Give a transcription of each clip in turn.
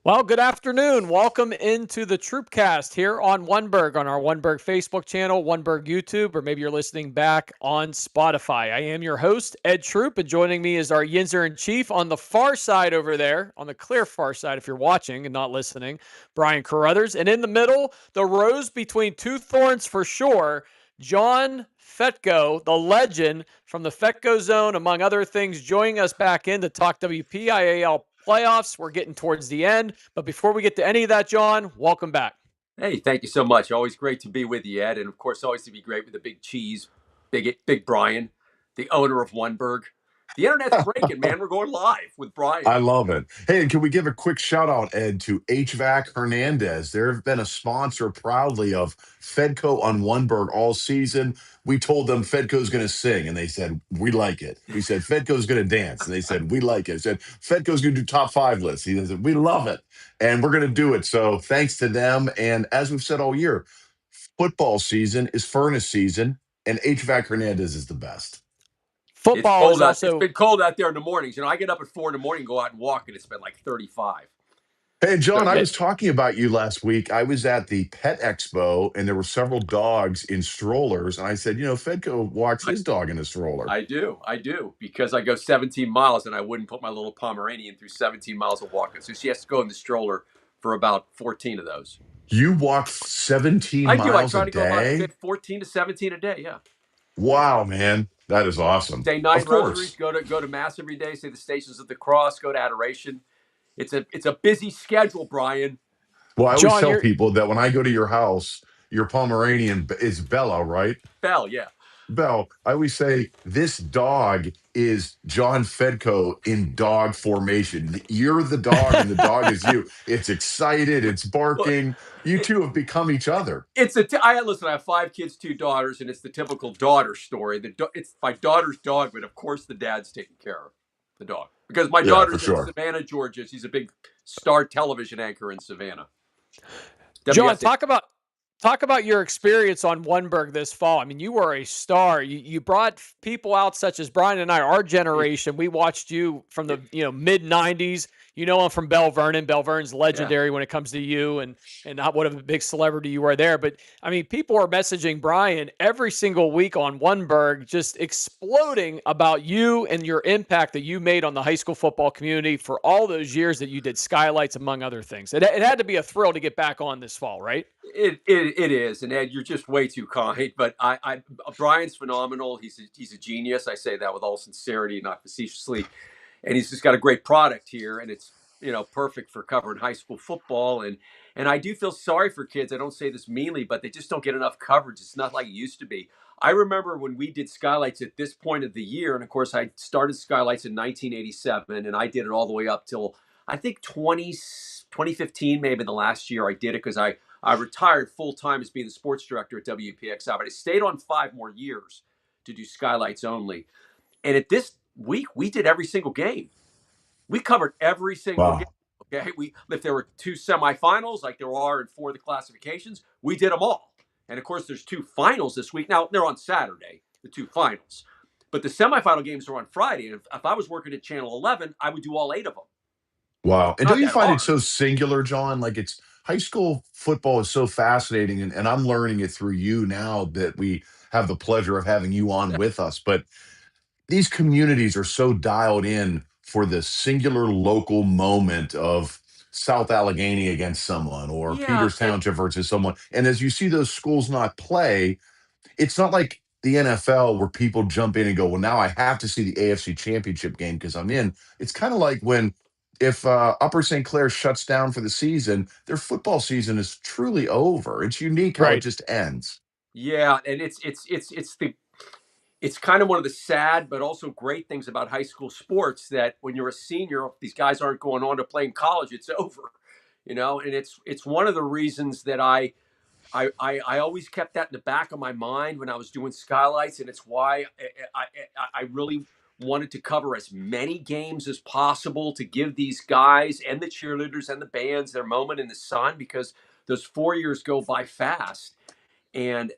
Well, good afternoon. Welcome into the Troopcast here on Oneberg, on our Oneberg Facebook channel, Oneberg YouTube, or maybe you're listening back on Spotify. I am your host, Ed Troop, and joining me is our Yinzer in Chief on the far side over there, on the clear far side if you're watching and not listening, Brian Carruthers. And in the middle, the rose between two thorns for sure, John Fedko, the legend from the Fedko Zone, among other things, joining us back in to talk WPIAL playoffs. We're getting towards the end. But before we get to any of that, John, welcome back. Hey, thank you so much. Always great to be with you, Ed. And of course, always to be great with the big cheese, big Brian, the owner of Oneberg. The internet's breaking, man. We're going live with Brian. I love it. Hey, and can we give a quick shout out, Ed, to HVAC Hernandez? They've been a sponsor proudly of Fedko on Oneberg all season. We told them Fedko's going to sing, and they said, we like it. We said, Fedko's going to dance, and they said, we like it. I said, Fedko's going to do top 5 lists. He said, we love it, and we're going to do it. So thanks to them. And as we've said all year, football season is furnace season, and HVAC Hernandez is the best. Football is also. It's been cold out there in the mornings. I get up at 4 in the morning, go out and walk, and it's been like 35. Hey, John, I was talking about you last week. I was at the Pet Expo, and there were several dogs in strollers. And I said, Fedko walks his dog in a stroller. I do, because I go 17 miles, and I wouldn't put my little Pomeranian through 17 miles of walking. So she has to go in the stroller for about 14 of those. You walk 17 miles a day? I try to go about 14 to 17 a day, yeah. Wow, man. That is awesome. Say 9 rosaries, go to Mass every day, say the Stations of the Cross, go to Adoration. It's a busy schedule, Brian. Well, I always tell people that when I go to your house, your Pomeranian is Bella, right? Belle, yeah. Belle, I always say this dog is John Fedko in dog formation. You're the dog and the dog is you. It's excited. It's barking. You two have become each other. Listen, I have 5 kids, 2 daughters, and it's the typical daughter story. It's my daughter's dog, but of course the dad's taking care of the dog. Because my daughter's in Savannah, Georgia. She's a big star television anchor in Savannah. John, talk about your experience on Oneberg this fall. I mean, you were a star. You brought people out such as Brian and I, our generation. We watched you from the mid '90s. I'm from Belle Vernon. Belle Vernon's legendary when it comes to you and what a big celebrity you are there. But I mean, people are messaging Brian every single week on Oneberg, just exploding about you and your impact that you made on the high school football community for all those years that you did Skylights, among other things. It had to be a thrill to get back on this fall, right? It is, and Ed, you're just way too kind. But Brian's phenomenal. He's a genius. I say that with all sincerity, not facetiously. And he's just got a great product here, and it's perfect for covering high school football. And I do feel sorry for kids. I don't say this meanly, but they just don't get enough coverage. It's not like it used to be. I remember when we did Skylights at this point of the year, and of course I started Skylights in 1987, and I did it all the way up till I think 2015, maybe the last year I did it, because I retired full time as being the sports director at WPXI, but I stayed on 5 more years to do Skylights only. And at this week, we did every single game. We covered every single game. Okay, if there were 2 semifinals, like there are in 4 of the classifications, we did them all. And of course, there's 2 finals this week. Now they're on Saturday, the 2 finals, but the semifinal games are on Friday. And if I was working at Channel 11, I would do all 8 of them. Wow! And don't you find it so singular, John? Like it's high school football is so fascinating, and I'm learning it through you now that we have the pleasure of having you on with us. But these communities are so dialed in for the singular local moment of South Allegheny against someone or Peters Township versus someone. And as you see those schools not play, it's not like the NFL where people jump in and go, well, now I have to see the AFC Championship game because I'm in. It's kind of like if Upper St. Clair shuts down for the season, their football season is truly over. It's unique how it just ends. Yeah, and it's kind of one of the sad but also great things about high school sports, that when you're a senior, these guys aren't going on to play in college. It's over, and it's one of the reasons that I always kept that in the back of my mind when I was doing Skylights, and it's why I really wanted to cover as many games as possible to give these guys and the cheerleaders and the bands their moment in the sun, because those 4 years go by fast. And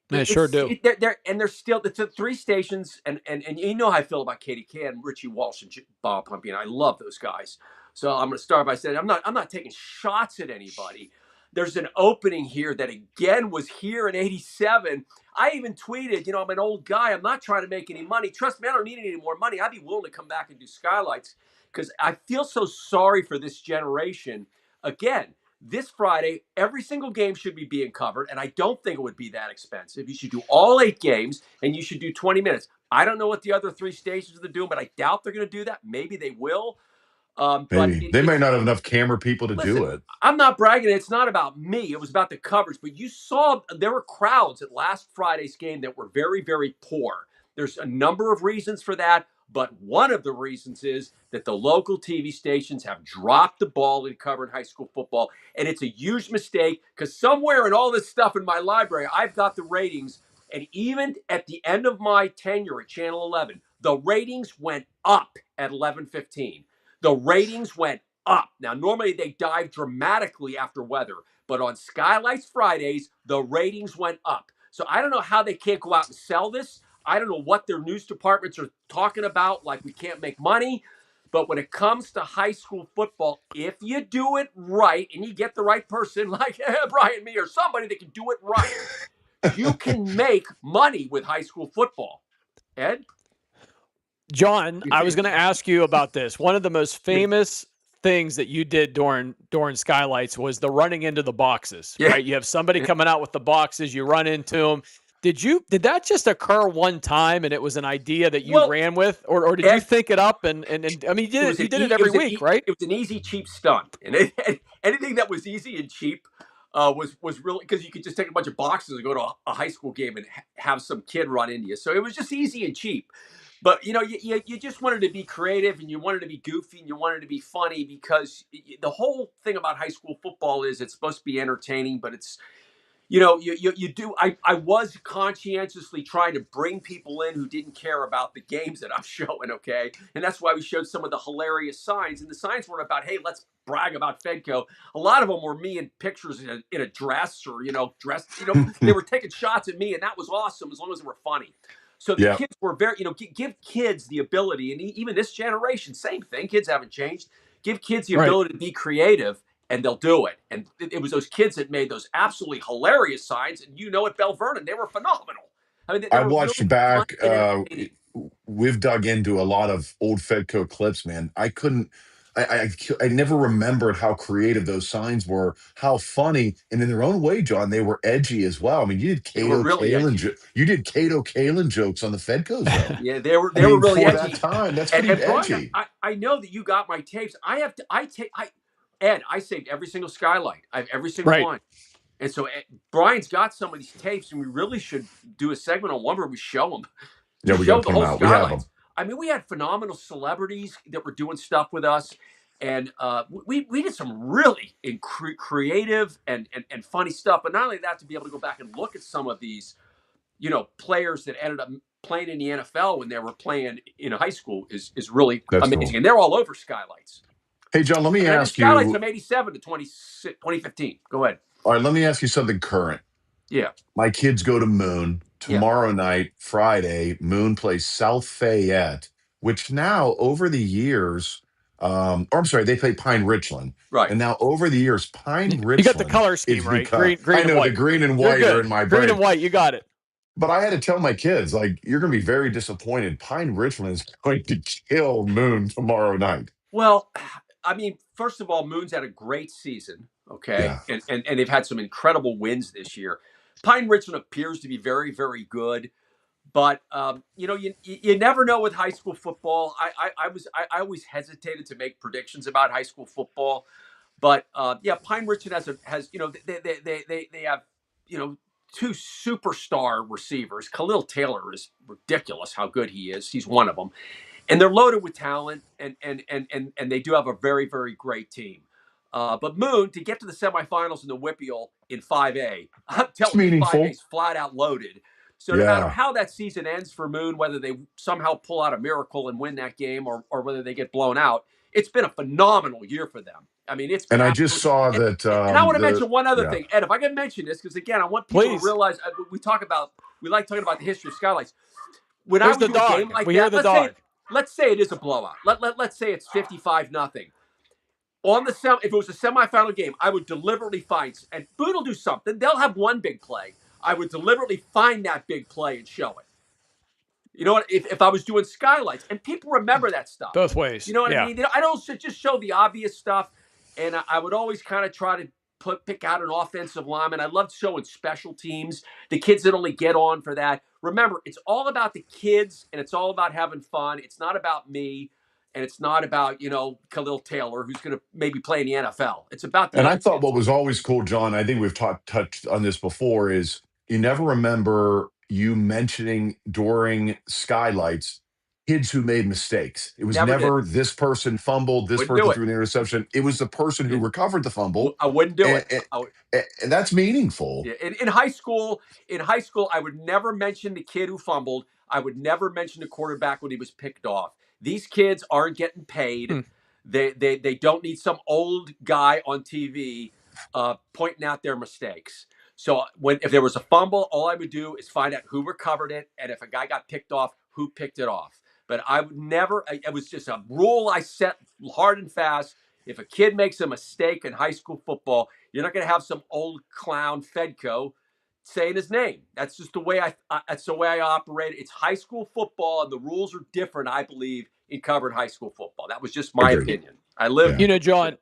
they sure do. They're still, it's at 3 stations, and you know how I feel about Katie Can, Richie Walsh, and Bob Pumpy, and I love those guys. So I'm going to start by saying I'm not taking shots at anybody. There's an opening here that again was here in '87. I even tweeted, I'm an old guy. I'm not trying to make any money. Trust me, I don't need any more money. I'd be willing to come back and do skylights because I feel so sorry for this generation. Again, this Friday, every single game should be being covered, and I don't think it would be that expensive. You should do all 8 games, and you should do 20 minutes. I don't know what the other 3 stations are doing, but I doubt they're going to do that. Maybe they will. But Maybe they might it's not have enough camera people to do listen, it. I'm not bragging. It's not about me. It was about the coverage. But you saw there were crowds at last Friday's game that were very, very poor. There's a number of reasons for that. But one of the reasons is that the local TV stations have dropped the ball in covering high school football. And it's a huge mistake because somewhere in all this stuff in my library, I've got the ratings. And even at the end of my tenure at Channel 11, the ratings went up at 11:15. The ratings went up. Now, normally they dive dramatically after weather, but on Skylights Fridays, the ratings went up. So I don't know how they can't go out and sell this. I don't know what their news departments are talking about, like we can't make money. But when it comes to high school football, if you do it right and you get the right person like Brian, me, or somebody that can do it right, you can make money with high school football. Ed? John, I was going to ask you about this. One of the most famous things that you did during Skylights was the running into the boxes, right? You have somebody coming out with the boxes, you run into them. Did that just occur one time and it was an idea that you ran with, or did you think it up and I mean you did it every week, right? It was an easy, cheap stunt, and anything that was easy and cheap was really because you could just take a bunch of boxes and go to a high school game and have some kid run into you. So it was just easy and cheap. But you just wanted to be creative and you wanted to be goofy and you wanted to be funny because the whole thing about high school football is it's supposed to be entertaining, but it's you do. I was conscientiously trying to bring people in who didn't care about the games that I'm showing, okay? And that's why we showed some of the hilarious signs. And the signs weren't about, hey, let's brag about Fedko. A lot of them were me in pictures in a dress or, dressed, they were taking shots at me, and that was awesome as long as they were funny. So the kids were very, give kids the ability, and even this generation, same thing. Kids haven't changed. Give kids the ability to be creative, and they'll do it. And it was those kids that made those absolutely hilarious signs. And at Bell Vernon, they were phenomenal. I mean, they I were watched really back. fun and entertaining. We've dug into a lot of old Fedco clips, man. I couldn't. I never remembered how creative those signs were, how funny, and in their own way, John, they were edgy as well. I mean, you did They were Cato really Kalin, edgy. you did Cato Kalin jokes on the Fedco show. Yeah, they were really for edgy. that time, that's pretty and edgy. Brian, I know that you got my tapes. Ed, I saved every single skylight. I have every single one. And so Brian's got some of these tapes, and we really should do a segment on one where we show them. Yeah, we got to put them out. We have them. I mean, we had phenomenal celebrities that were doing stuff with us, and we did some really creative and funny stuff. But not only that, to be able to go back and look at some of these, players that ended up playing in the NFL when they were playing in high school is really amazing. Cool. And they're all over Skylights. Hey, John, let me ask you. Skylights from 87 to 2015. Go ahead. All right, let me ask you something current. Yeah. My kids go to Moon tomorrow night, Friday. Moon plays South Fayette, which now over the years, or I'm sorry, they play Pine Richland. Right. And now over the years, Pine Richland. You got the color scheme, right? Green I know and white. The green and white are in my brain. Green and white, you got it. But I had to tell my kids, you're going to be very disappointed. Pine Richland is going to kill Moon tomorrow night. Well, I mean, first of all, Moon's had a great season, okay? Yeah. And they've had some incredible wins this year. Pine Richland appears to be very, very good. But, you never know with high school football. I always hesitated to make predictions about high school football. But, Pine Richland has they have, two superstar receivers. Khalil Taylor is ridiculous how good he is. He's one of them. And they're loaded with talent, and they do have a very, very great team. But Moon, to get to the semifinals in the WPIAL in 5A, I'm telling you, 5A is flat out loaded. So no matter how that season ends for Moon, whether they somehow pull out a miracle and win that game or whether they get blown out, it's been a phenomenal year for them. I mean, it's been I just saw that. And I want to mention one other thing, Ed, if I can mention this, because again, I want people to realize we like talking about the history of Skylights. When I was doing a game like that, let's say it is a blowout. Let's say it's 55-0. if it was a semifinal game, I would deliberately find, and Boone will do something. They'll have one big play. I would deliberately find that big play and show it. You know what? If I was doing skylights, and people remember that stuff. Both ways. You know what I mean? I don't just show the obvious stuff, and I would always kind of try to pick out an offensive lineman. I loved showing special teams, the kids that only get on for that. Remember, it's all about the kids, and it's all about having fun. It's not about me, and it's not about, Khalil Taylor, who's going to maybe play in the NFL. It's about the And young I thought kids. what was always cool, John, I think we've touched on this before, is you never remember you mentioning during skylights kids who made mistakes. It was never this person fumbled, this Wouldn't do person it. threw an interception. It was the person who recovered the fumble. I wouldn't do it. And that's meaningful. Yeah. In high school, I would never mention the kid who fumbled. I would never mention the quarterback when he was picked off. These kids aren't getting paid. They don't need some old guy on TV pointing out their mistakes. So if there was a fumble, all I would do is find out who recovered it, and if a guy got picked off, who picked it off. But I would never. It was just a rule I set hard and fast. If a kid makes a mistake in high school football, you're not going to have some old clown Fedko saying his name. That's just the way I operate. It's high school football, and the rules are different, I believe, in covered high school football. That was just my opinion. I live. John,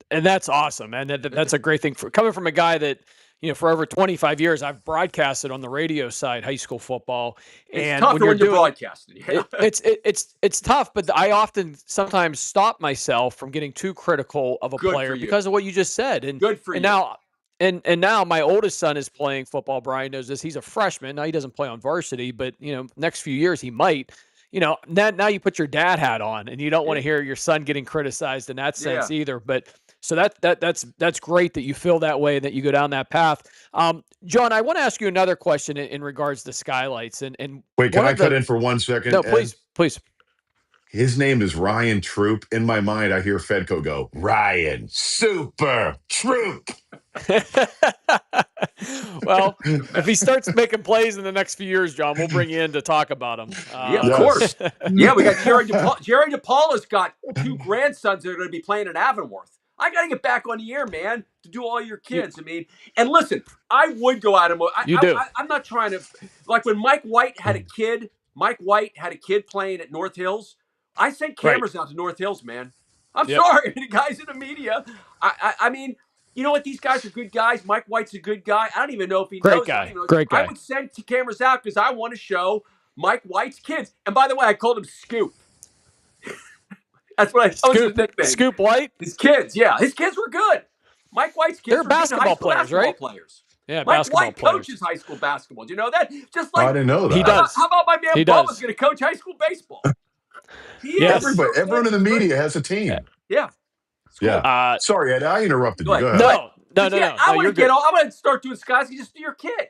that's awesome, man. That's a great thing coming from a guy that, for over 25 years, I've broadcasted on the radio side high school football. And it's tough when you're broadcasting. It's tough, but I often sometimes stop myself from getting too critical of a player because of what you just said. And good for you. Now, and now my oldest son is playing football. Brian knows this. He's a freshman. Now he doesn't play on varsity, but next few years he might. Now you put your dad hat on, and you don't want to hear your son getting criticized in that sense either. But so that's great that you feel that way and that you go down that path. John, I want to ask you another question in regards to skylights. And wait, can I cut in for 1 second? No, please. His name is Ryan Troop. In my mind, I hear Fedko go, Ryan Super Troop. Well, if he starts making plays in the next few years, John, we'll bring you in to talk about him. Of course. Yeah, we got Jerry DePaul. Jerry DePaula's got 2 grandsons that are going to be playing at Avonworth. I got to get back on the air, man, to do all your kids. And listen, I would go out and I'm not trying to, like when Mike White had a kid playing at North Hills. I sent cameras out to North Hills, man. I'm sorry, the guys in the media. I mean, you know what? These guys are good guys. Mike White's a good guy. I don't even know if he knows. Great guy. I would send cameras out because I want to show Mike White's kids. And by the way, I called him Scoop. That's what I was his nickname. Scoop White? His kids, yeah. His kids were good. Mike White's kids were basketball players, right? Yeah, Mike White coaches high school basketball. Do you know that? Just like I didn't know that. He does. How about my man Bubba's going to coach high school baseball? Everyone in the media has a team. Yeah. Yeah. Sorry, Ed, I interrupted you. Go ahead. No. I want to get on. I want to start doing skies. You just do your kid.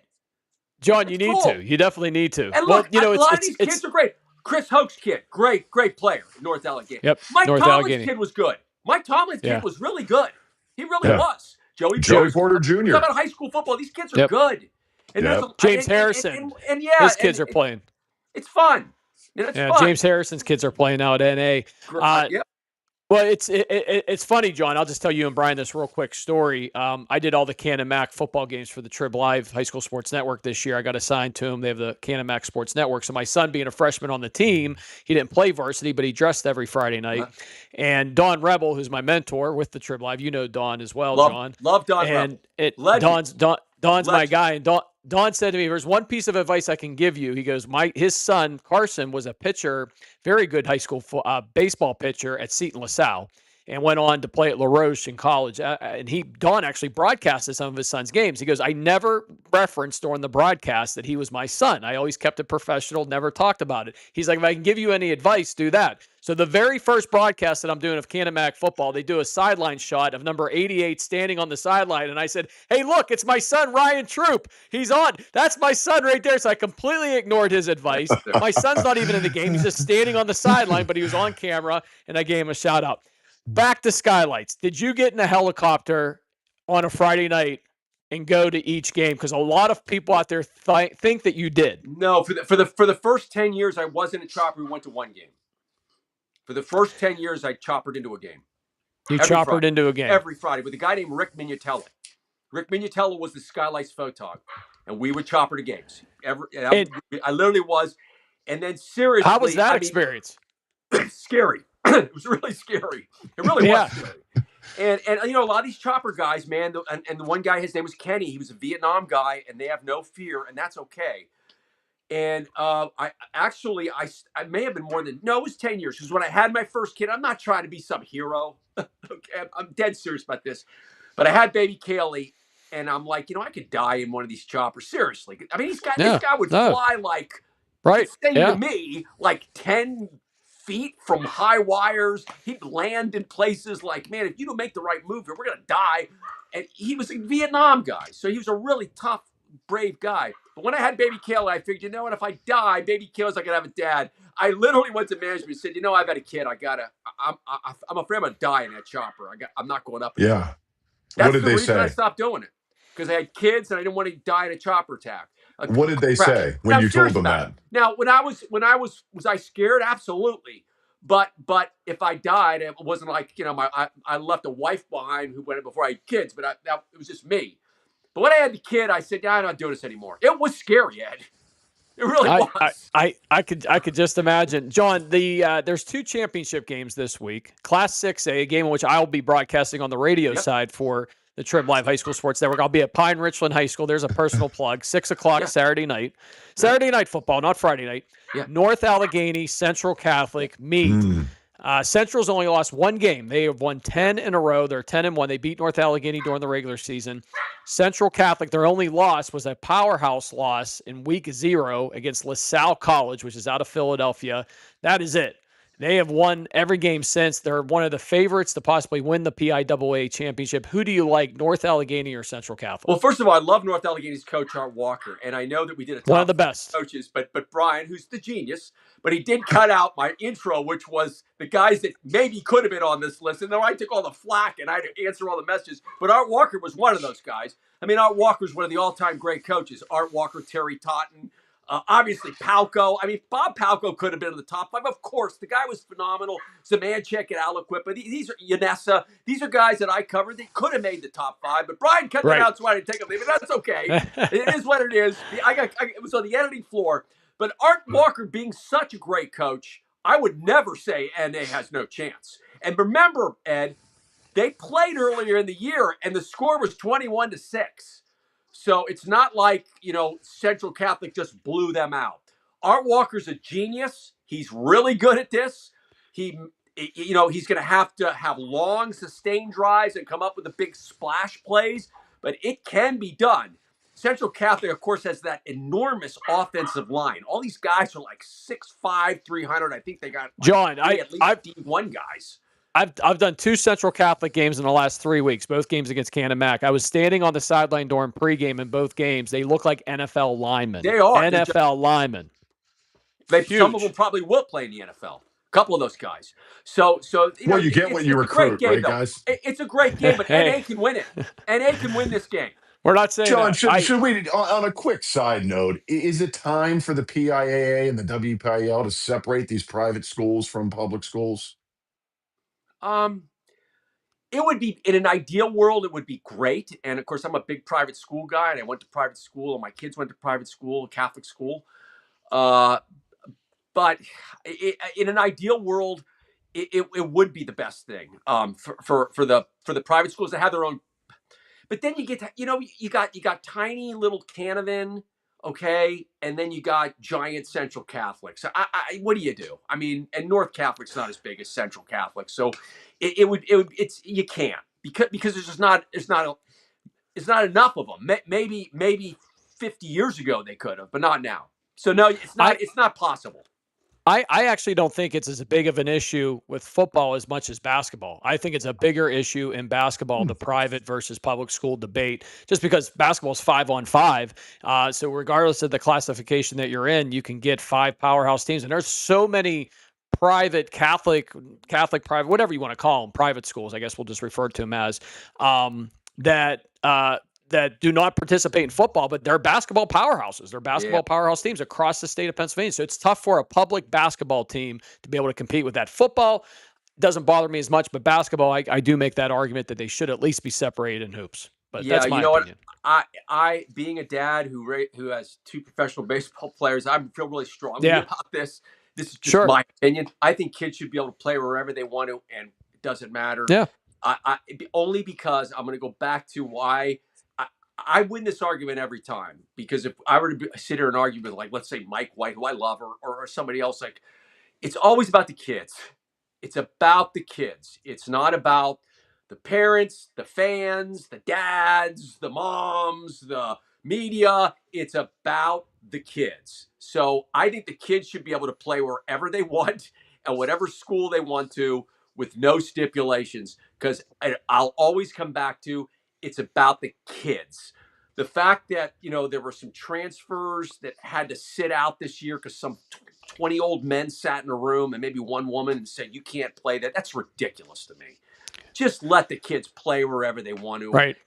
John, you need to. You definitely need to. And look, a lot of these kids are great. Chris Hoke's kid, great player at North Allegheny. Yep. Mike Tomlin's kid was good. Mike Tomlin's kid was really good. He really was. Joey Porter Jr. Talk about high school football. These kids are good. And James Harrison. And his kids are playing. It's fun. It's fun. James Harrison's kids are playing now at NA. Well, it's funny, John. I'll just tell you and Brian this real quick story. I did all the Can and Mac football games for the Trib Live High School Sports Network this year. I got assigned to them. They have the Can and Mac Sports Network. So my son, being a freshman on the team, he didn't play varsity, but he dressed every Friday night. And Don Rebel, who's my mentor with the Trib Live, you know Don as well, John. Love Don Rebel. Don's my guy. And Don said to me, there's one piece of advice I can give you. He goes, his son, Carson, was a pitcher, very good high school baseball pitcher at Seton LaSalle, and went on to play at La Roche in college. And Don actually broadcasted some of his son's games. He goes, I never referenced during the broadcast that he was my son. I always kept it professional, never talked about it. He's like, if I can give you any advice, do that. So the very first broadcast that I'm doing of Can and Mac football, they do a sideline shot of number 88 standing on the sideline. And I said, hey, look, it's my son, Ryan Troop. He's on. That's my son right there. So I completely ignored his advice. My son's not even in the game. He's just standing on the sideline, but he was on camera, and I gave him a shout out. Back to skylights. Did you get in a helicopter on a Friday night and go to each game? Because a lot of people out there think that you did. No, for the first 10 years, I wasn't a chopper. We went to one game. For the first 10 years, I choppered into a game. You every choppered Friday, into a game. every Friday with a guy named Rick Mignatelli. Rick Mignatelli was the Skylights photog, and we would chopper to games. I literally was. And then seriously, how was that experience? Scary. It was really scary. It really was scary. And you know, a lot of these chopper guys, man, and the one guy, his name was Kenny. He was a Vietnam guy, and they have no fear, and that's okay. And I may have been more than, no, it was 10 years. Because when I had my first kid, I'm not trying to be some hero. Okay, I'm dead serious about this. But I had baby Kaylee, and I'm like, you know, I could die in one of these choppers. Seriously. I mean, this guy would fly like, right, to me, like 10 feet from high wires. He'd land in places like, man, if you don't make the right move here, we're going to die. And he was a Vietnam guy. So he was a really tough, brave guy. But when I had baby Kayla, I figured, you know what, if I die, baby Kayla's not going to have a dad. I literally went to management and said, you know, I've got a kid. I'm afraid I'm going to die in that chopper. I'm not going up. Yeah. That's what did the they reason say? I stopped doing it. Because I had kids and I didn't want to die in a chopper attack. What did they say when you told them that? Now, when I was I scared? Absolutely. But if I died, it wasn't like, you know, I left a wife behind who went before I had kids, but it was just me. But when I had the kid, I said, yeah, I'm not doing this anymore. It was scary, Ed. It really was. I could just imagine. John, there's 2 championship games this week. Class 6A, a game in which I'll be broadcasting on the radio side for the Trib Live High School Sports Network. I'll be at Pine Richland High School. There's a personal plug. 6 o'clock Saturday night. Saturday night football, not Friday night. North Allegheny Central Catholic meet. Central's only lost 1 game. They have won 10 in a row. They're 10-1. They beat North Allegheny during the regular season. Central Catholic, their only loss was a powerhouse loss in week 0 against LaSalle College, which is out of Philadelphia. That is it. They have won every game since. They're one of the favorites to possibly win the PIAA championship. Who do you like, North Allegheny or Central Catholic? Well, first of all, I love North Allegheny's coach, Art Walker, and I know that we did a top one of the best coaches, but Brian, who's the genius, but he did cut out my intro, which was the guys that maybe could have been on this list, and then I took all the flack and I had to answer all the messages. But Art Walker was one of those guys. I mean, Art Walker's one of the all-time great coaches. Art Walker, Terry Totten. Obviously, Palco. I mean, Bob Palco could have been in the top 5. Of course, the guy was phenomenal. Zamanchek and Aliquip. But these are Yanessa. These are guys that I covered. They could have made the top 5. But Brian cut them out, so I didn't take them. But that's okay. It is what it is. It was on the editing floor. But Art Walker being such a great coach, I would never say NA has no chance. And remember, Ed, they played earlier in the year, and the score was 21-6. So it's not like, you know, Central Catholic just blew them out. Art Walker's a genius. He's really good at this. He's going to have long, sustained drives and come up with the big splash plays, but it can be done. Central Catholic, of course, has that enormous offensive line. All these guys are like 6'5", 300. I think they got John. At least D1 guys. I've done 2 Central Catholic games in the last 3 weeks, both games against Cannon Mac. I was standing on the sideline during pregame in both games. They look like NFL linemen. They are. NFL linemen. Some of them probably will play in the NFL. A couple of those guys. So you get what you recruit, right, guys? It's a great game, but NA can win it. NA can win this game. We're not saying John, that. should we, on a quick side note, is it time for the PIAA and the WPIAL to separate these private schools from public schools? It would be, in an ideal world, it would be great. And of course, I'm a big private school guy, and I went to private school, and my kids went to private school, Catholic school. But in an ideal world, it would be the best thing for the private schools to have their own. But then you get to, you got tiny little Canavan, okay, and then you got giant Central Catholic. So what do you do? I mean, and North Catholic's not as big as Central Catholic, so you can't because there's not enough of them. Maybe 50 years ago they could have, but not now. So no, it's not possible. I actually don't think it's as big of an issue with football as much as basketball. I think it's a bigger issue in basketball, the private versus public school debate, just because basketball is 5-on-5. So regardless of the classification that you're in, you can get 5 powerhouse teams. And there's so many private, Catholic private, whatever you want to call them, private schools, I guess we'll just refer to them as, that do not participate in football, but they're basketball powerhouses. They're basketball powerhouse teams across the state of Pennsylvania. So it's tough for a public basketball team to be able to compete with that. Football, doesn't bother me as much. But basketball, I do make that argument that they should at least be separated in hoops. But Yeah, that's my you know what? opinion. I being a dad who has two professional baseball players, I feel really strongly Yeah. about this. This is just Sure. my opinion. I think kids should be able to play wherever they want to, and it doesn't matter. Yeah. Only because I'm going to go back to why I win this argument every time. Because if I were to sit here and argue with, like, let's say Mike White, who I love, or somebody else, like, it's always about the kids. It's about the kids. It's not about the parents, the fans, the dads, the moms, the media. It's about the kids. So I think the kids should be able to play wherever they want and whatever school they want to with no stipulations. Because I'll always come back to it's about the kids. The fact that, there were some transfers that had to sit out this year because some 20 old men sat in a room and maybe one woman and said, you can't play that. That's ridiculous to me. Just let the kids play wherever they want to. Right.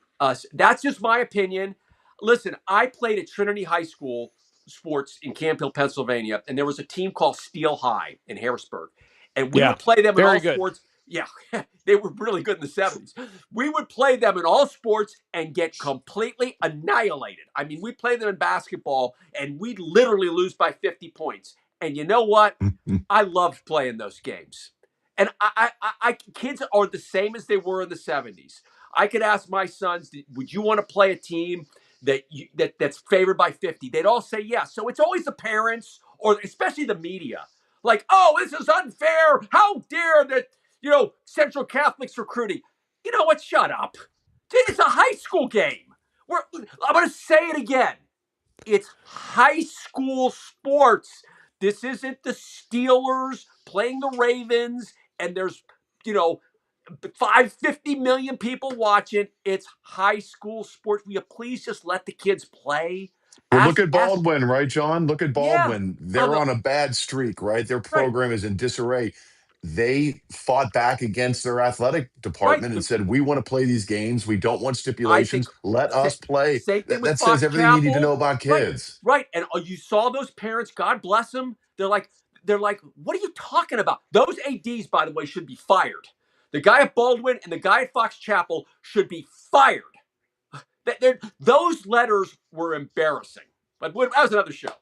That's just my opinion. Listen, I played at Trinity High School sports in Camp Hill, Pennsylvania, and there was a team called Steel High in Harrisburg. And we would play them in all sports. Yeah, they were really good in the 70s. We would play them in all sports and get completely annihilated. I mean, we'd play them in basketball, and we'd literally lose by 50 points. And you know what? I loved playing those games. And kids are the same as they were in the 70s. I could ask my sons, would you want to play a team that's favored by 50? They'd all say yes. So it's always the parents, or especially the media. Like, oh, this is unfair. How dare that, Central Catholic's recruiting. You know what? Shut up. It's a high school game. I'm going to say it again. It's high school sports. This isn't the Steelers playing the Ravens and there's, 50 million people watching. It's high school sports. Will you please just let the kids play? Well, look at Baldwin, right, John? Look at Baldwin. Yeah. They're on a bad streak, right? Their program is in disarray. They fought back against their athletic department and said, we want to play these games. We don't want stipulations. Let us play. That says everything you need to know about kids. Right. And you saw those parents, God bless them. They're like, what are you talking about? Those ADs, by the way, should be fired. The guy at Baldwin and the guy at Fox Chapel should be fired. Those letters were embarrassing. But that was another show.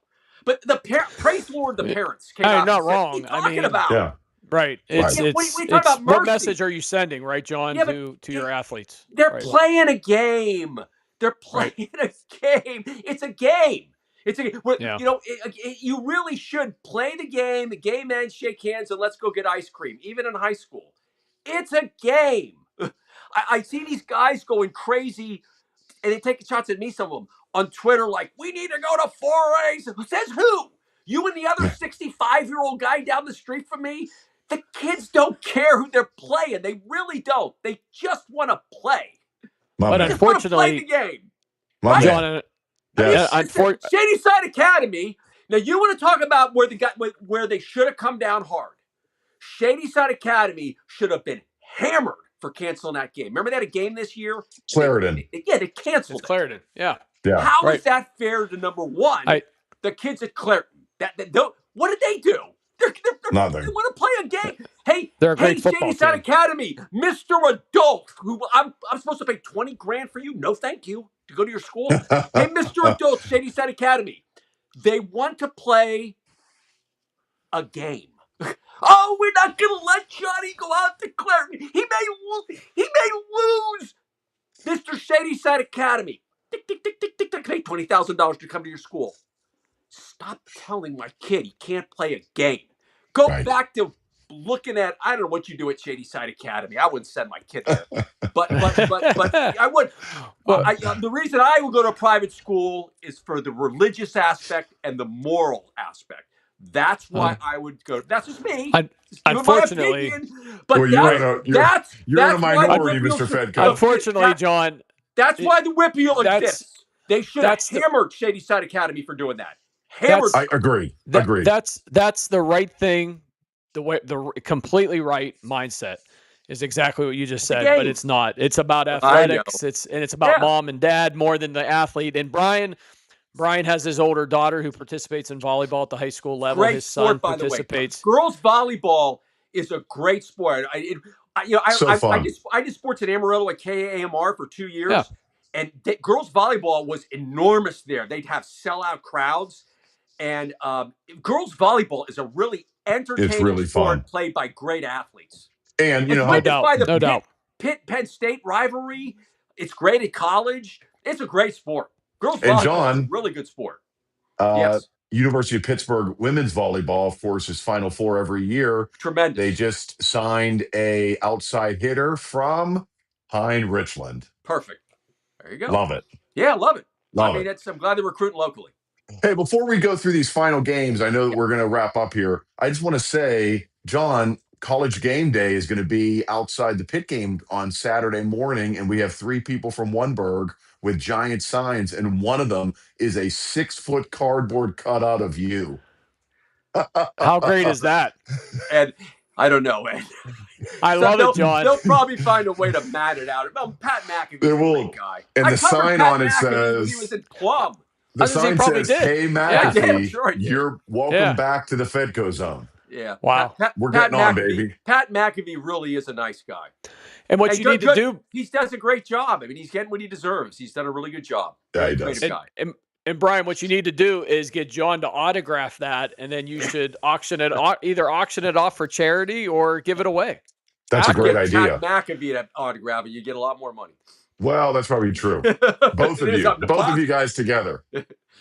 But praise the Lord, the parents came out. Not and wrong. Said, what are you talking about? Yeah. Right. What message are you sending, right, John, to your athletes? They're playing a game. They're playing a game. It's a game. You really should play the game. The game ends, shake hands, and let's go get ice cream, even in high school. It's a game. I see these guys going crazy, and they take shots at me, some of them, on Twitter, like, we need to go to 4As. Says who? You and the other 65-year-old guy down the street from me? The kids don't care who they're playing. They really don't. They just want to play. But unfortunately, play the game. Right? John, Shady Side Academy. Now you want to talk about where they should have come down hard. Shady Side Academy should have been hammered for canceling that game. Remember they had a game this year? Clarendon. They canceled it. Clarendon. Yeah. How is that fair to number one? The kids at Clarendon. What did they do? They want to play a game. Hey, Shady Side Academy, Mr. Adult, who I'm supposed to pay $20,000 for you? No, thank you, to go to your school. Hey, Mr. Adult, Shady Side Academy, they want to play a game. Oh, we're not going to let Johnny go out to Clarendon. He may lose. Mr. Shady Side Academy, tick, tick, tick, tick, tick, tick, pay $20,000 to come to your school. Stop telling my kid he can't play a game. Go back to looking at, I don't know what you do at Shady Side Academy. I wouldn't send my kid there. But I would. The reason I would go to a private school is for the religious aspect and the moral aspect. That's why I would go. That's just me. Unfortunately, my opinion, but you're in a minority, Mr. Fedko. Unfortunately, John, that's why the WPIAL exists. They should have hammered Shady Side Academy for doing that. I agree. That's the right thing. The completely right mindset is exactly what you just said, but it's not. It's about athletics. It's about mom and dad more than the athlete. And Brian has his older daughter who participates in volleyball at the high school level. Great his son sport, participates. Girls volleyball is a great sport. I did sports at Amarillo at KAMR for 2 years, and girls volleyball was enormous there. They'd have sellout crowds, and girls volleyball is a really entertaining sport fun. played by great athletes. And it's by the no doubt. Pitt Penn State rivalry. It's great at college. It's a great sport. Girls volleyball is a really good sport. Yes. University of Pittsburgh women's volleyball, of course, is Final Four every year. Tremendous. They just signed a outside hitter from Pine Richland. Perfect. There you go. Love it. Yeah, love it. Love it. I'm glad they're recruiting locally. Hey, before we go through these final games, I know that we're going to wrap up here. I just want to say, John, College Game Day is going to be outside the Pitt game on Saturday morning, and we have 3 people from Oneburg with giant signs, and one of them is a 6-foot cardboard cutout of you. How great is that? And I don't know, Ed. I love it, John. They'll probably find a way to mat it out. Well, Pat McAfee's a great guy. And the sign on it says, he was in Plum. The sign says, "Hey McAfee, you're welcome back to the Fedko zone." Yeah. Wow. We're getting on, baby. Pat McAfee really is a nice guy. And what you need to do, he does a great job. I mean, he's getting what he deserves. He's done a really good job. Yeah, he does. And Brian, what you need to do is get John to autograph that, and then you should either auction it off for charity or give it away. That's a great idea. Pat McAfee to autograph it, you get a lot more money. Well, that's probably true. Both of you guys together.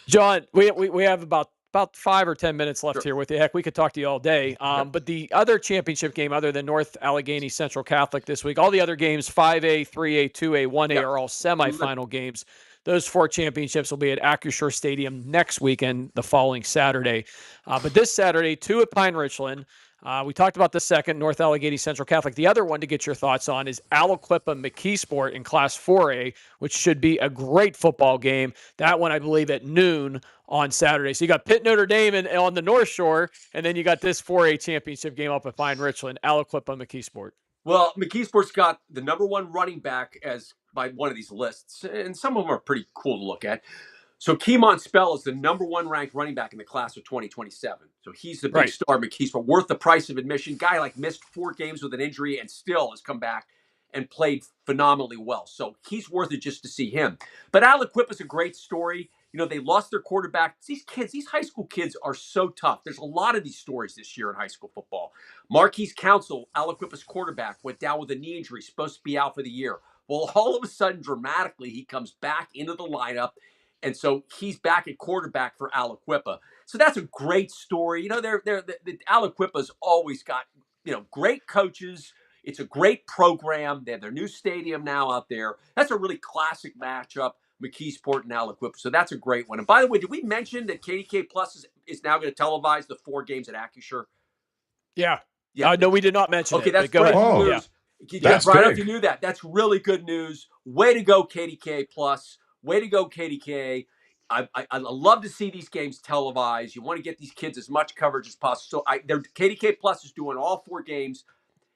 John, we have about 5 or 10 minutes left here with you. Heck, we could talk to you all day. But the other championship game, other than North Allegheny Central Catholic this week, all the other games, 5A, 3A, 2A, 1A, are all semifinal games. Those 4 championships will be at Acrisure Stadium next weekend, the following Saturday. But this Saturday, 2 at Pine Richland. We talked about the second, North Allegheny Central Catholic. The other one to get your thoughts on is Aliquippa McKeesport in Class 4A, which should be a great football game. That one, I believe, at noon on Saturday. So you got Pitt Notre Dame on the North Shore, and then you got this 4A championship game up at Pine Richland, Aliquippa McKeesport. Well, McKeesport's got the number 1 running back as by one of these lists, and some of them are pretty cool to look at. So Keemon Spell is the number 1 ranked running back in the class of 2027. So he's the big star, McKeesport, worth the price of admission. Guy missed 4 games with an injury and still has come back and played phenomenally well. So he's worth it just to see him. But Aliquippa is a great story. You know, they lost their quarterback. These high school kids are so tough. There's a lot of these stories this year in high school football. Marquise Council, Aliquippa's quarterback, went down with a knee injury, supposed to be out for the year. Well, all of a sudden, dramatically, he comes back into the lineup. And so he's back at quarterback for Aliquippa. So that's a great story. You know, the Aliquippa's always got, great coaches. It's a great program. They have their new stadium now out there. That's a really classic matchup, McKeesport and Aliquippa. So that's a great one. And by the way, did we mention that KDK Plus is now going to televise the 4 games at Acrisure? Yeah. No, we did not mention it. Okay, that's great news. Yeah. That's Brian, big. if you knew that, that's really good news. Way to go, KDK Plus. Way to go, KDK. I love to see these games televised. You want to get these kids as much coverage as possible. So KDK Plus is doing all 4 games.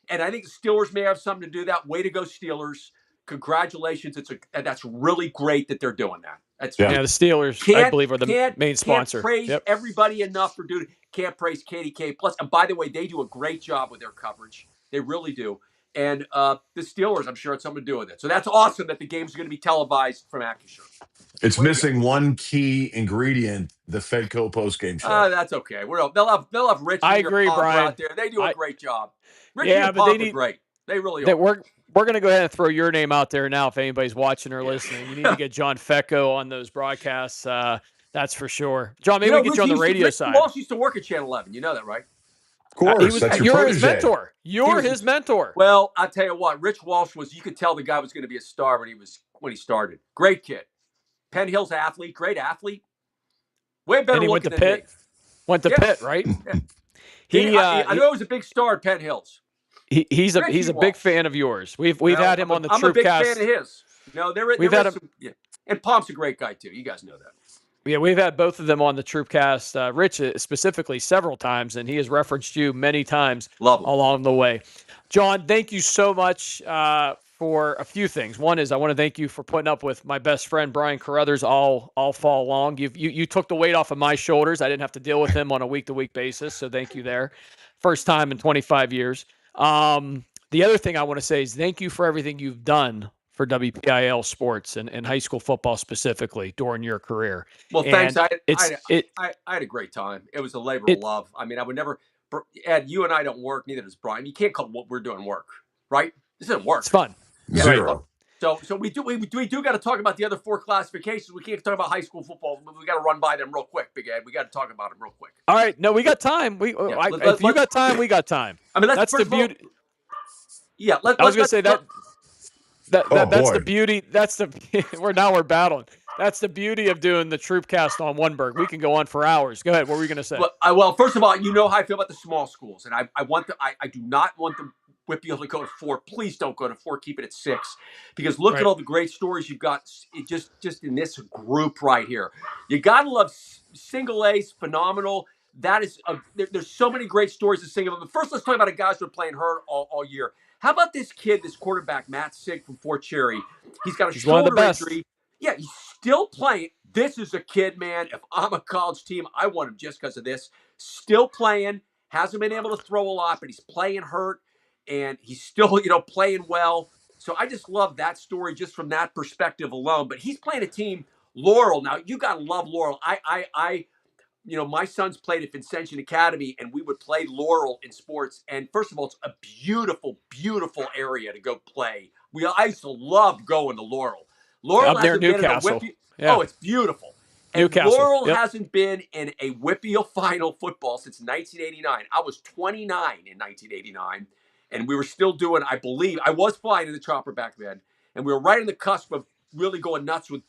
And I think the Steelers may have something to do that. Way to go, Steelers. Congratulations. That's really great that they're doing that. The Steelers, I believe, are the main sponsor. Can't praise everybody enough for doing it. Can't praise KDK Plus. And by the way, they do a great job with their coverage. They really do. And the Steelers, I'm sure, had something to do with it. So that's awesome that the games are going to be televised from Acrisure. It's missing one key ingredient: the Fedko postgame show. That's okay. They'll have Rich. I agree, Brian. Out there. They do a great job. Rich and Pomp are great. They really are. We're going to go ahead and throw your name out there now. If anybody's watching or listening, you need to get John Fedko on those broadcasts. That's for sure. John, maybe we get you on the radio side. Walsh used to work at Channel 11. You know that, right? Of course, you're his mentor. You're his mentor. Well, I'll tell you what. Rich Walsh you could tell the guy was going to be a star when he started. Great kid. Penn Hill's athlete, great athlete. Way better looking than me. Went to Pitt, right? Yeah. I know he was a big star at Penn Hills. He's a big fan of yours. We've had him on the Troopcast. I'm a big fan of his. No, we've had him. And Pomp's a great guy too. You guys know that. Yeah, we've had both of them on the Troopcast. Rich specifically several times, and he has referenced you many times along the way. John, thank you so much for a few things. One is I want to thank you for putting up with my best friend Brian Carruthers all fall long. You took the weight off of my shoulders. I didn't have to deal with him on a week-to-week basis, so thank you there. first time in 25 years. The other thing I want to say is thank you for everything you've done for WPIAL sports and high school football specifically during your career. Well, thanks. And I had a great time. It was a labor of love. I mean, I would never. Ed, you and I don't work. Neither does Brian. You can't call what we're doing work, right? This isn't work. It's fun. Yeah, Zero. So we do got to talk about the other 4 classifications. We can't talk about high school football. We got to run by them real quick, Big Ed. We got to talk about them real quick. All right. No, we got time. If you got time, we got time. I mean, that's the beauty. Yeah, I was going to say that's the beauty. That's the we're battling. That's the beauty of doing the Troopcast on Oneburg. We can go on for hours. Go ahead. What were you going to say? Well, first of all, you know how I feel about the small schools, and I do not want the WPIAL to go to 4. Please don't go to 4. Keep it at 6, because look at all the great stories you've got just in this group right here. You gotta love single A's, phenomenal. That is there's so many great stories to sing about. But first, let's talk about a guy who's been playing hurt all year. How about this kid, this quarterback, Matt Sig from Fort Cherry? He's got a shoulder injury. Yeah, he's still playing. This is a kid, man. If I'm a college team, I want him just because of this. Still playing. Hasn't been able to throw a lot, but he's playing hurt, and he's still, playing well. So I just love that story just from that perspective alone. But he's playing a team, Laurel. Now, you got to love Laurel. My sons played at Vincentian Academy, and we would play Laurel in sports. And first of all, it's a beautiful, beautiful area to go play. I used to love going to Laurel. Laurel up near Newcastle. Oh, it's beautiful. And Newcastle. Laurel hasn't been in a WPIAL final football since 1989. I was 29 in 1989, and we were still doing, I believe, I was flying in the chopper back then, and we were right on the cusp of really going nuts with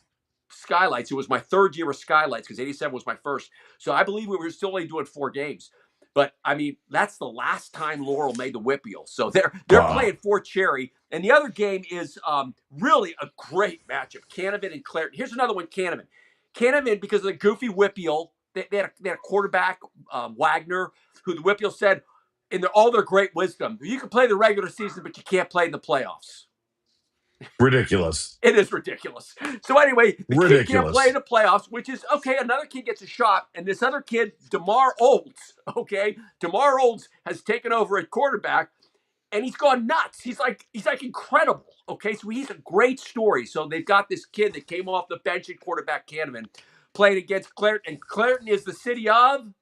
skylights. It was my 3rd year of skylights because 87 was my first. So I believe we were still only doing 4 games. But, I mean, that's the last time Laurel made the WPIAL. So they're playing Fort Cherry. And the other game is really a great matchup, Canevin and Clairton. Here's another one, Canevin. Canevin, because of the goofy WPIAL, they had a quarterback, Wagner, who the WPIAL said, in all their great wisdom, you can play the regular season, but you can't play in the playoffs. Ridiculous. It is ridiculous. So anyway, the kid can't play in the playoffs, which is, okay, another kid gets a shot. And this other kid, DeMar Olds, has taken over at quarterback, and he's gone nuts. He's like incredible. Okay, so he's a great story. So they've got this kid that came off the bench at quarterback, Canevin, playing against Clairton. And Clairton is the city of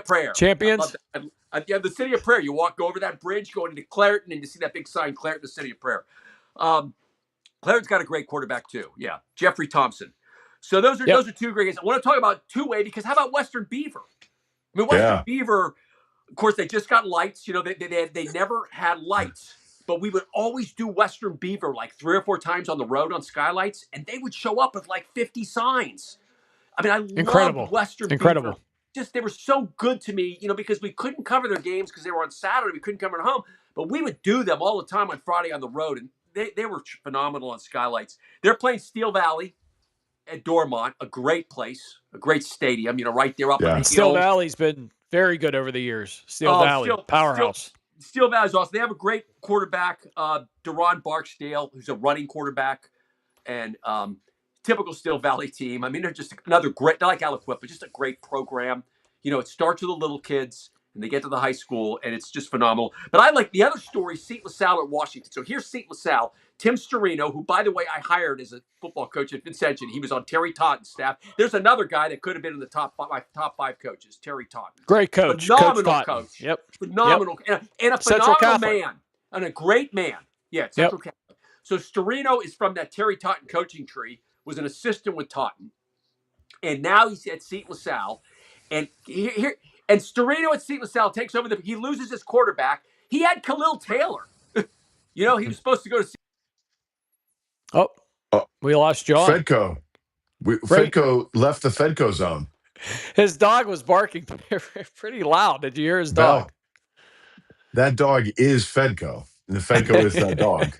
prayer. Champions. The city of prayer. You go over that bridge, going into Clairton, and you see that big sign, Clairton, the city of prayer. Clairton's got a great quarterback too. Yeah, Jeffrey Thompson. So those are 2 great games. I want to talk about 2A because how about Western Beaver? I mean, Western Beaver, of course, they just got lights. They never had lights, but we would always do Western Beaver like 3 or 4 times on the road on skylights, and they would show up with like 50 signs. I mean, I loved Western Beaver. Just they were so good to me, because we couldn't cover their games because they were on Saturday. We couldn't cover at home, but we would do them all the time on Friday on the road, and they were phenomenal on skylights. They're playing Steel Valley at Dormont, a great place, a great stadium, right there up on the hill. Steel Valley's been very good over the years. Steel Valley, powerhouse. Steel Valley's awesome. They have a great quarterback, Deron Barksdale, who's a running quarterback, and typical Steel Valley team. I mean, they're just another great, they're like Aliquip, but just a great program. It starts with the little kids, and they get to the high school, and it's just phenomenal. But I like the other story, St. LaSalle at Washington. So here's St. LaSalle. Tim Storino, who, by the way, I hired as a football coach at Vincentian. He was on Terry Totten's staff. There's another guy that could have been in the my top 5 coaches, Terry Totten. Great coach. Phenomenal coach. Yep. Phenomenal. Yep. And a phenomenal man. And a great man. Yeah, Central Catholic. So Storino is from that Terry Totten coaching tree, was an assistant with Totten. And now he's at St. LaSalle. And and Storino at St. LaSalle takes over. He loses his quarterback. He had Khalil Taylor. He was supposed to go to. We lost John. Fedko. Fedko left the Fedko zone. His dog was barking pretty loud. Did you hear his dog? That dog is Fedko. And the Fedko is that dog.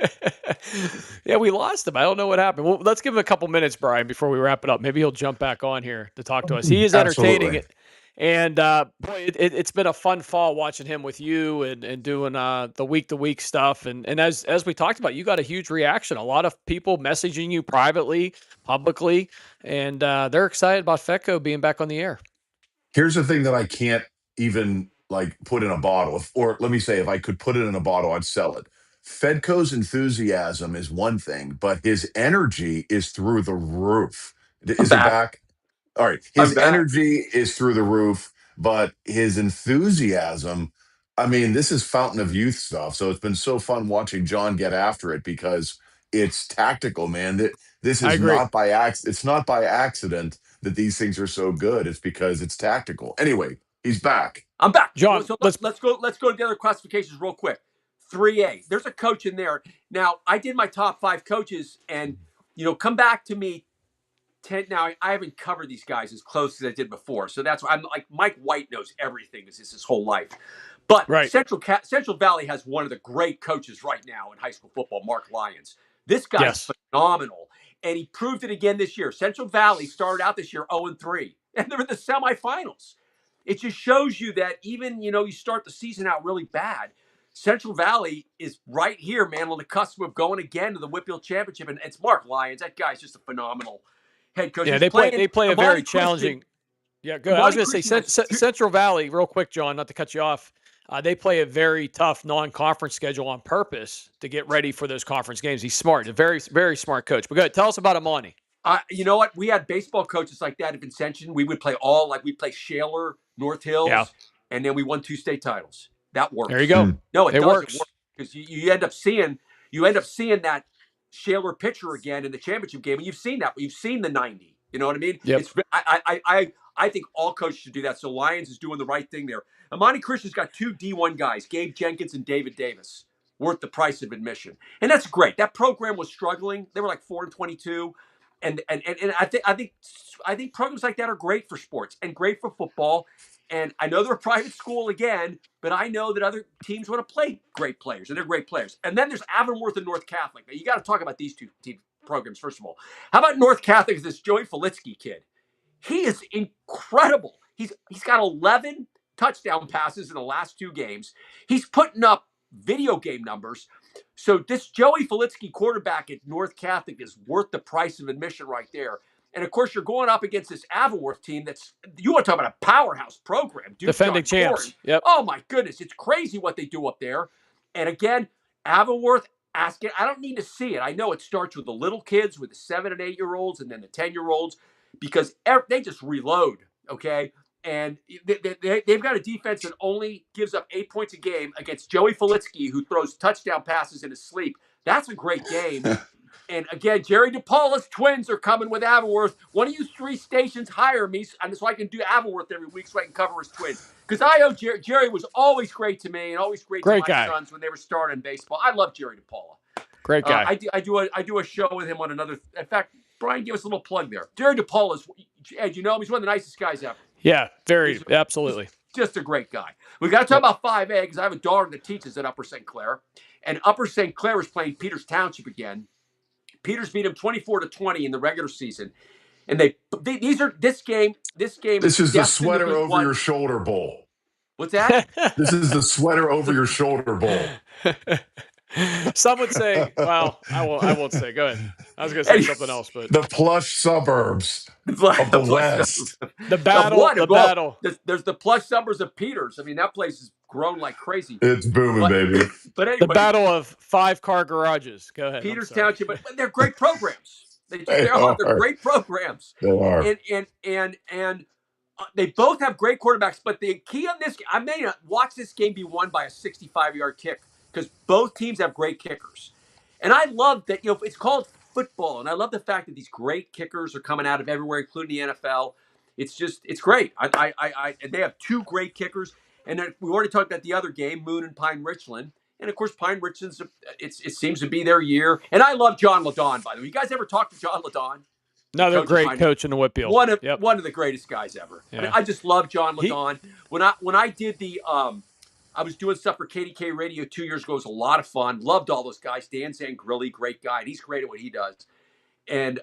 Yeah, we lost him. I don't know what happened. Well, let's give him a couple minutes, Brian, before we wrap it up. Maybe he'll jump back on here to talk to us. He is entertaining it. And boy, it's been a fun fall watching him with you and doing the week-to-week stuff. And as we talked about, you got a huge reaction. A lot of people messaging you privately, publicly, and they're excited about Fedko being back on the air. Here's the thing that I can't even like put in a bottle, or let me say, if I could put it in a bottle, I'd sell it. Fedko's enthusiasm is one thing, but his energy is through the roof. I'm Is he back. back? All right. I'm His back. energy is through the roof, but his enthusiasm, I mean, this is fountain of youth stuff. So it's been so fun watching John get after it because it's tactical, man. That this I is agree. not by it's not by accident that these things are so good. It's because it's tactical. Anyway, he's back. I'm back. John, So let's go to the other classifications real quick. 3A. There's a coach in there. Now, I did my top 5 coaches, and come back to me 10. Now, I haven't covered these guys as close as I did before, so that's why I'm like Mike White knows everything. This is his whole life. But right. Central Valley has one of the great coaches right now in high school football, Mark Lyons. This guy's phenomenal, and he proved it again this year. Central Valley started out this year 0-3, and they're in the semifinals. It just shows you that even, you start the season out really bad. Central Valley is right here, man, on the cusp of going again to the WPIAL Championship. And it's Mark Lyons. That guy's just a phenomenal head coach. Yeah, He's they play a very Amani challenging. Yeah, good. I was Amani going to say Christian Central Valley, real quick, John, not to cut you off. They play a very tough non-conference schedule on purpose to get ready for those conference games. He's smart. A very, very smart coach. But go ahead. Tell us about Amani. You know what? We had baseball coaches like that at Vincentian. We would play we'd play Shaler, North Hills, and then we won 2 state titles. That works. There you go. No, it doesn't works. work because you end up seeing that Shaler pitcher again in the championship game, and you've seen that. You've seen the 90. You know what I mean? Yep. I think all coaches should do that. So Lyons is doing the right thing there. Amani Christian's got 2 D1 guys, Gabe Jenkins and David Davis, worth the price of admission, and that's great. That program was struggling. They were like 4-22. And I think programs like that are great for sports and great for football. And I know they're a private school again, but I know that other teams want to play great players, and they're great players. And then there's Avonworth and North Catholic. Now, you got to talk about these 2 team programs, first of all. How about North Catholic, this Joey Felitsky kid? He is incredible. He's got 11 touchdown passes in the last 2 games. He's putting up video game numbers. So this Joey Felitsky quarterback at North Catholic is worth the price of admission right there. And, of course, you're going up against this Avonworth team you want to talk about a powerhouse program. Duke Defending champs. Yep. Oh, my goodness. It's crazy what they do up there. And, again, Avonworth, I don't need to see it. I know it starts with the little kids, with the 7 and 8-year-olds, and then the 10-year-olds, because they just reload, okay? And they've got a defense that only gives up 8 points a game against Joey Felitsky, who throws touchdown passes in his sleep. That's a great game. And again, Jerry DePaula's twins are coming with Avonworth. One of you 3 stations hire me, so I can do Avonworth every week so I can cover his twins. Because I owe Jerry was always great to me and always great to my sons when they were starting baseball. I love Jerry DePaula. Great guy. I do a show with him on another. In fact, Brian, give us a little plug there. Jerry DePaula's, Ed, you know him. He's one of the nicest guys ever. Yeah, absolutely. Just a great guy. We got to talk about 5A because I have a daughter that teaches at Upper St. Clair, and Upper St. Clair is playing Peters Township again. Peters beat him 24-20 in the regular season, and this game. This is the sweater over your shoulder bowl. What's that? This is the sweater over your shoulder bowl. Some would say, well, I won't say. Go ahead. I was going to say something else, but the plush suburbs of the West. The battle. There's the plush suburbs of Peters. I mean, that place has grown like crazy. It's booming, baby. But anyway, the battle of 5-car garages. Go ahead. Peters Township, but they're great programs. They're great programs. They are. And they both have great quarterbacks. But the key on this, I may not watch this game be won by a 65-yard kick, because both teams have great kickers. And I love that, it's called football. And I love the fact that these great kickers are coming out of everywhere, including the NFL. It's great. And they have 2 great kickers. And then we already talked about the other game, Moon and Pine Richland. And of course, Pine Richland's, it seems to be their year. And I love John Ladon, by the way. You guys ever talk to John Ladon? Another great coach in the WPIAL. One of the greatest guys ever. Yeah. I mean, I just love John Ladon. When I did the I was doing stuff for KDK Radio 2 years ago. It was a lot of fun. Loved all those guys. Dan Zangrilli, great guy. And he's great at what he does. And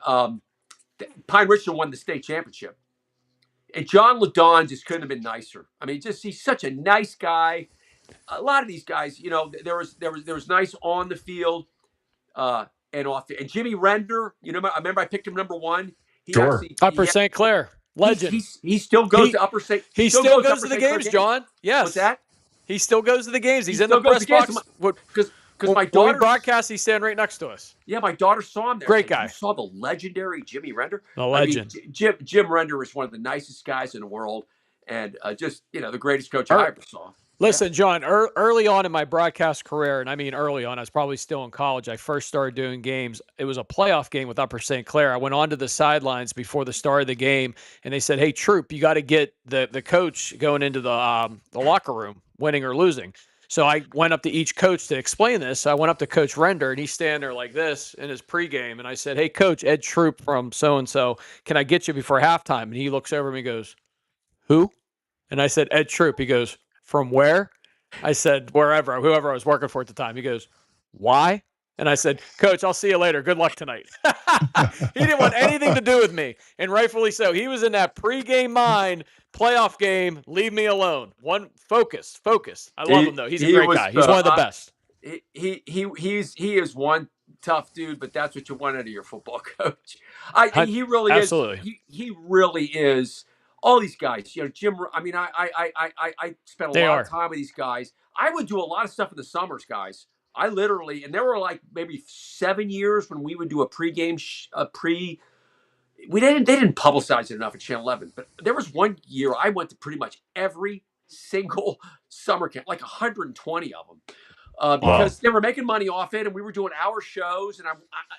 Pine Richland won the state championship. And John Ladon just couldn't have been nicer. I mean, he's such a nice guy. A lot of these guys, there was nice on the field and off the. And Jimmy Render, I remember I picked him number 1. Sure. Upper St. Clair. Legend. He still goes to Upper St. He still goes to the games, John. Yes. What's that? He still goes to the games. He's in the still goes press to games box. Because my When daughter we broadcast, he's standing right next to us. Yeah, my daughter saw him there. Great guy. You saw the legendary Jimmy Render? The legend. I mean, Jim Render is one of the nicest guys in the world, and just the greatest coach I ever saw. Listen, John, early on in my broadcast career, and I mean early on, I was probably still in college. I first started doing games. It was a playoff game with Upper St. Clair. I went onto the sidelines before the start of the game, and they said, "Hey, Troop, you got to get the coach going into the locker room, winning or losing." So I went up to each coach to explain this. So I went up to Coach Render, and he's standing there like this in his pregame, and I said, "Hey, Coach, Ed Troop from so-and-so, can I get you before halftime?" And he looks over at me and goes, "Who?" And I said, "Ed Troop." He goes, "From where?" I said, "Wherever, whoever I was working for at the time." He goes, "Why?" And I said, "Coach, I'll see you later. Good luck tonight." He didn't want anything to do with me, and rightfully so. He was in that pregame mind, playoff game, leave me alone. Focus. I love him, though. He's a great guy. He's one of the best. He is one tough dude, but that's what you want out of your football coach. He really absolutely is. He really is. All these guys, Jim. I mean, I spent a lot of time with these guys. I would do a lot of stuff in the summers, guys. I literally, and there were like maybe 7 years when we would do a pregame, they didn't publicize it enough at Channel 11, but there was one year I went to pretty much every single summer camp, like 120 of them, because they were making money off it, and we were doing hour shows. And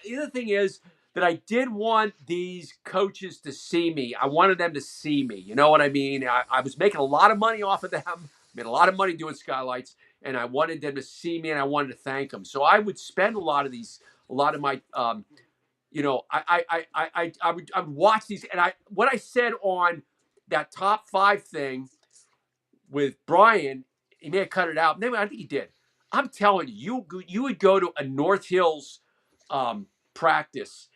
the other thing is that I did want these coaches to see me. I wanted them to see me. You know what I mean? I was making a lot of money off of them, made a lot of money doing skylights, and I wanted them to see me, and I wanted to thank them. So I would spend a lot of my I would watch these, and what I said on that top 5 thing with Brian, he may have cut it out. Maybe I think he did. I'm telling you, you would go to a North Hills practice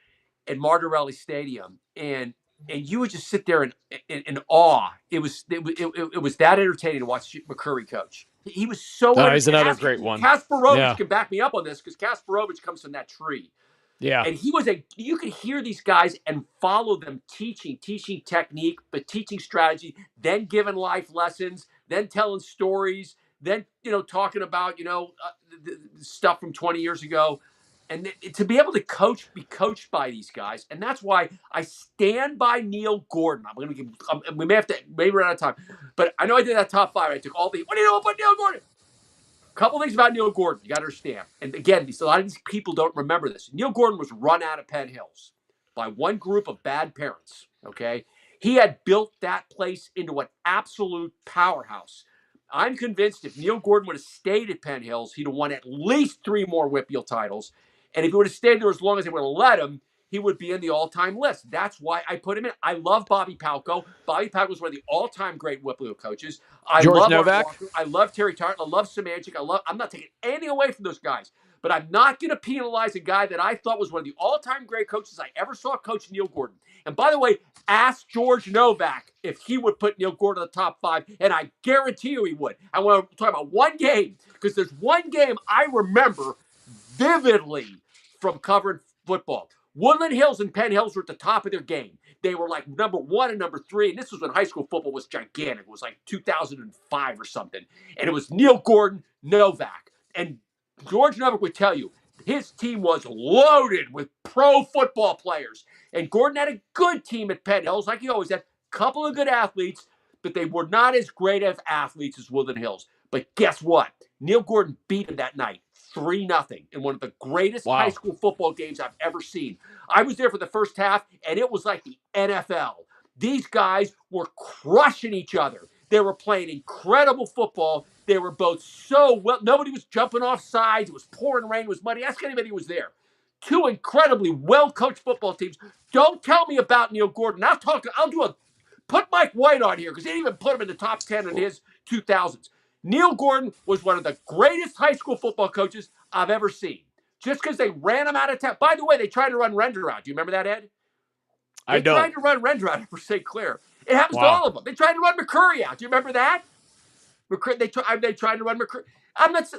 at Martorelli Stadium, and you would just sit there in awe. It was that entertaining to watch McCurry coach. He was so. He's another great one. Kasparovich can back me up on this, because Kasparovich comes from that tree. Yeah. And you could hear these guys and follow them teaching technique, but teaching strategy, then giving life lessons, then telling stories, then, talking about, the stuff from 20 years ago. And to be able to be coached by these guys. And that's why I stand by Neil Gordon. We may have to, maybe run out of time, but I know I did that top 5. I took what do you know about Neil Gordon? Couple things about Neil Gordon you got to understand. And again, a lot of these people don't remember this. Neil Gordon was run out of Penn Hills by one group of bad parents, okay? He had built that place into an absolute powerhouse. I'm convinced if Neil Gordon would have stayed at Penn Hills, he'd have won at least 3 more WPIAL titles. And if he would have stayed there as long as they would have let him, he would be in the all-time list. That's why I put him in. I love Bobby Palko. Bobby Palko was one of the all-time great WPIAL coaches. I George love Novak. Walker. I love Terry Tartt. I love Szymanczyk. I'm not taking anything away from those guys. But I'm not going to penalize a guy that I thought was one of the all-time great coaches I ever saw coach, Neil Gordon. And by the way, ask George Novak if he would put Neil Gordon in the top 5, and I guarantee you he would. I want to talk about one game, because there's one game I remember vividly from covering football. Woodland Hills and Penn Hills were at the top of their game. They were like number 1 and number 3, and this was when high school football was gigantic. It was like 2005 or something. And it was Neil Gordon, Novak. And George Novak would tell you, his team was loaded with pro football players. And Gordon had a good team at Penn Hills, like he always had. A couple of good athletes, but they were not as great of athletes as Woodland Hills. But guess what? Neil Gordon beat him that night, 3-0, in one of the greatest high school football games I've ever seen. I was there for the first half, and it was like the NFL. These guys were crushing each other. They were playing incredible football. They were both so well. Nobody was jumping off sides. It was pouring rain. It was muddy. Ask anybody who was there. 2 incredibly well-coached football teams. Don't tell me about Neil Gordon. Put Mike White on here, because they didn't even put him in the top 10 in his 2000s. Neil Gordon was one of the greatest high school football coaches I've ever seen. Just because they ran him out of town. By the way, they tried to run Render out. Do you remember that, Ed? They tried to run Render out for St. Clair. It happens to all of them. They tried to run McCurry out. Do you remember that? They tried to run McCurry.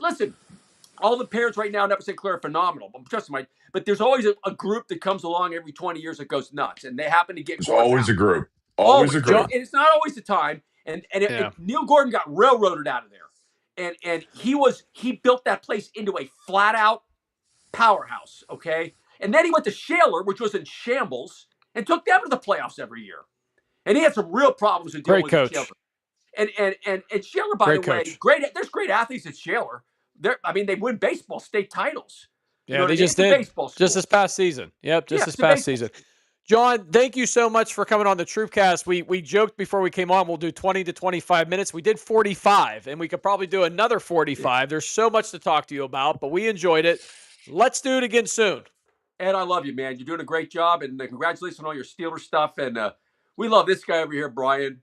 Listen, all the parents right now in Upper St. Clair are phenomenal. But there's always a group that comes along every 20 years that goes nuts. And they happen to get There's always a group. Always agree. And it's not always the time. And Neil Gordon got railroaded out of there. And he built that place into a flat out powerhouse. Okay. And then he went to Shaler, which was in shambles, and took them to the playoffs every year. And he had some real problems with dealing with Shaler. And Shaler, by the way, there's great athletes at Shaler. They win baseball state titles. Yeah, they just did. Just this past season. Yep, this past season. John, thank you so much for coming on the Troopcast. We joked before we came on we'll do 20 to 25 minutes. We did 45, and we could probably do another 45. There's so much to talk to you about, but we enjoyed it. Let's do it again soon. Ed, I love you, man. You're doing a great job, and congratulations on all your Steelers stuff. And we love this guy over here, Brian.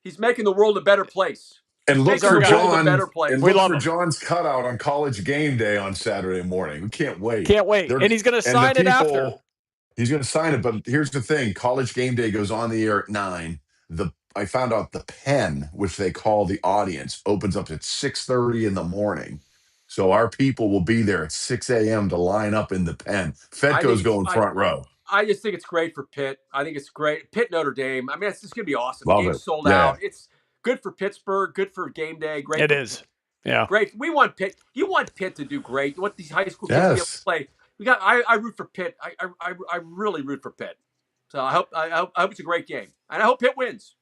He's making the world a better place. And look for John. And look for John's cutout on College Game Day on Saturday morning. We can't wait. Can't wait. And he's going to sign it after. He's going to sign it. But here's the thing: College Game Day goes on the air at 9. I found out the Pen, which they call the audience, opens up at 6:30 in the morning. So our people will be there at 6 a.m. to line up in the Pen. Fedko's going front row. I just think it's great for Pitt. I think it's great. Pitt, Notre Dame. I mean, it's just going to be awesome. Love Game's it. sold out. It's good for Pittsburgh. Good for game day. Great. It is. Yeah. Great. We want Pitt. You want Pitt to do great. You want these high school kids to be able to play. I root for Pitt. I really root for Pitt. So I hope it's a great game. And I hope Pitt wins.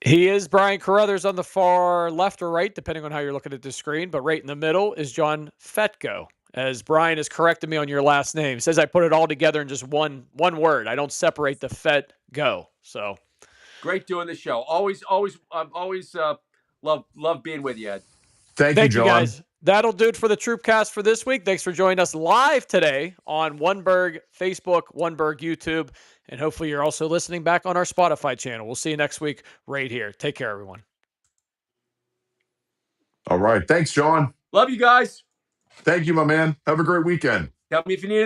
He is Brian Carruthers on the far left or right, depending on how you're looking at the screen. But right in the middle is John Fedko. As Brian has corrected me on your last name. He says I put it all together in just one word. I don't separate the Fedko. So great doing the show. Always love being with you, Ed. Thank you, John. Guys. That'll do it for the Troopcast for this week. Thanks for joining us live today on Oneburg Facebook, Oneburg YouTube, and hopefully you're also listening back on our Spotify channel. We'll see you next week right here. Take care, everyone. All right. Thanks, John. Love you guys. Thank you, my man. Have a great weekend. Tell me if you need